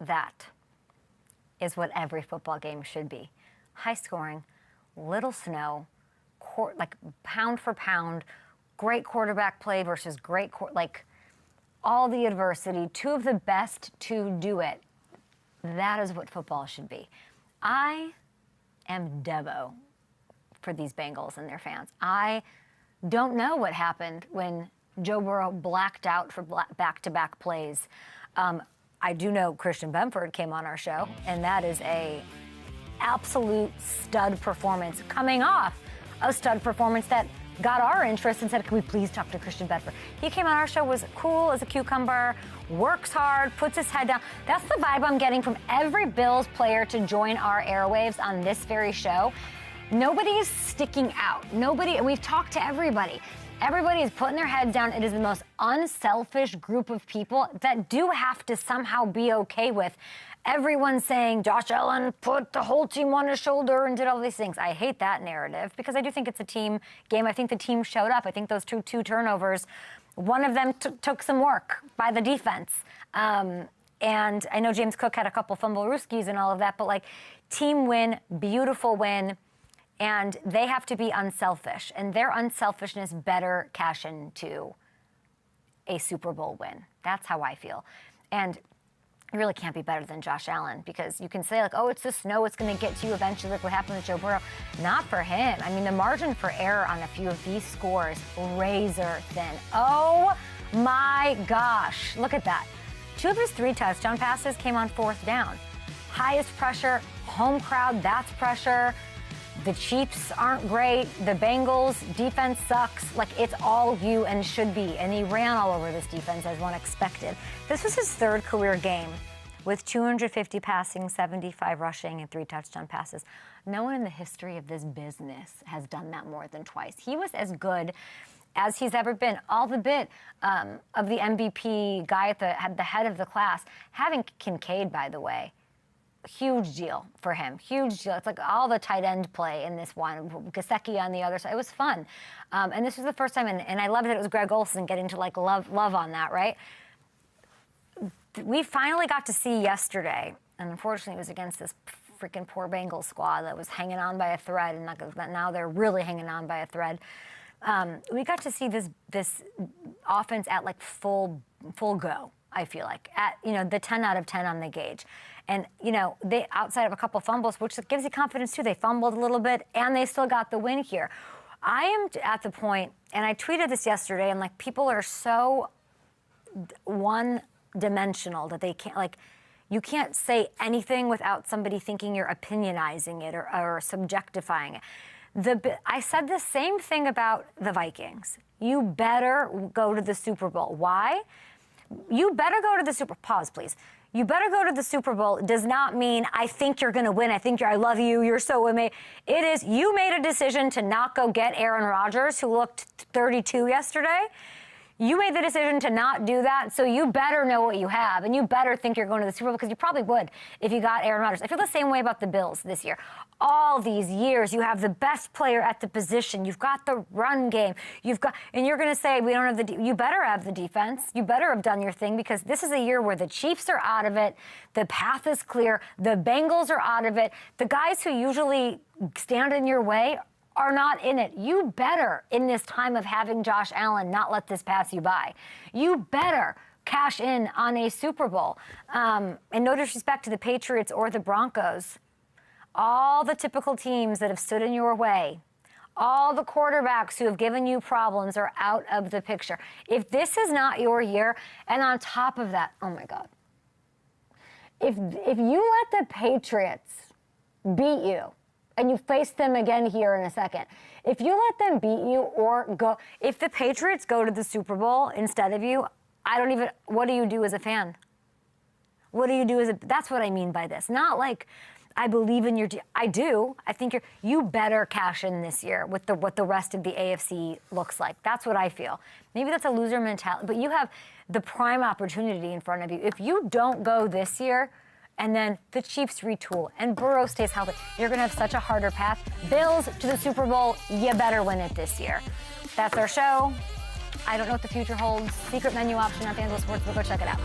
that is what every football game should be. High scoring, little snow, like pound for pound, great quarterback play versus great, like all the adversity, two of the best to do it. That is what football should be. I am Devo for these Bengals and their fans. I don't know what happened when Joe Burrow blacked out for back-to-back plays. I do know Christian Benford came on our show, and that is a absolute stud performance coming off a stud performance that got our interest and said, can we please talk to Christian Benford? He came on our show, was cool as a cucumber, works hard, puts his head down. That's the vibe I'm getting from every Bills player to join our airwaves on this very show. Nobody is sticking out. Nobody, and we've talked to everybody. Everybody is putting their heads down. It is the most unselfish group of people that do have to somehow be okay with everyone saying Josh Allen put the whole team on his shoulder and did all these things. I hate that narrative because I do think it's a team game. I think the team showed up. I think those two turnovers, one of them took some work by the defense. And I know James Cook had a couple fumble rooskies and all of that, but like team win, beautiful win. And they have to be unselfish, and their unselfishness better cash into a Super Bowl win. That's how I feel. And it really can't be better than Josh Allen, because you can say, like, oh, it's the snow, it's going to get to you eventually, like what happened with Joe Burrow. Not for him. I mean, the margin for error on a few of these scores, razor thin. Oh, my gosh. Look at that. 2 of his 3 touchdown passes came on 4th down. Highest pressure, home crowd, that's pressure. The Chiefs aren't great. The Bengals defense sucks. Like, it's all you and should be. And he ran all over this defense as one expected. This was his 3rd career game with 250 passing, 75 rushing, and 3 touchdown passes. No one in the history of this business has done that more than twice. He was as good as he's ever been. All the bit of the MVP guy at the head of the class. Having Kincaid, by the way, huge deal for him. Huge deal. It's like all the tight end play in this one. Gesicki on the other side. It was fun. And this was the first time, and I loved that it was Greg Olsen getting to like love on that, right? We finally got to see yesterday, and unfortunately it was against this freaking poor Bengals squad that was hanging on by a thread, and now they're really hanging on by a thread. We got to see this offense at like full go, I feel like, at, you know, the 10 out of 10 on the gauge. And, you know, they, outside of a couple fumbles, which gives you confidence too, they fumbled a little bit and they still got the win here. I am at the point, and I tweeted this yesterday, and like people are so one-dimensional that they can't, like, you can't say anything without somebody thinking you're opinionizing it or subjectifying it. I said the same thing about the Vikings. You better go to the Super Bowl. Why? You better go to the Super Bowl. Pause, please. You better go to the Super Bowl does not mean I think you're going to win. I love you. You're so amazing. It is you made a decision to not go get Aaron Rodgers, who looked 32 yesterday. You made the decision to not do that, so you better know what you have, and you better think you're going to the Super Bowl, because you probably would if you got Aaron Rodgers. I feel the same way about the Bills this year. All these years, you have the best player at the position. You've got the run game. And you're going to say, we don't have you better have the defense. You better have done your thing, because this is a year where the Chiefs are out of it. The path is clear. The Bengals are out of it. The guys who usually stand in your way are not in it. You better, in this time of having Josh Allen, not let this pass you by. You better cash in on a Super Bowl. And no disrespect to the Patriots or the Broncos, all the typical teams that have stood in your way, all the quarterbacks who have given you problems are out of the picture. If this is not your year, and on top of that, oh my God, if you let the Patriots beat you, and you face them again here in a second, if you let them beat you or go, if the Patriots go to the Super Bowl instead of you, what do you do as a fan? What do you do that's what I mean by this. Not like, I believe in your team. I do. I think you better cash in this year with what the rest of the AFC looks like. That's what I feel. Maybe that's a loser mentality, but you have the prime opportunity in front of you. If you don't go this year, and then the Chiefs retool, and Burrow stays healthy, you're going to have such a harder path. Bills to the Super Bowl, you better win it this year. That's our show. I don't know what the future holds. Secret menu option on FanDuel Sportsbook. Go check it out.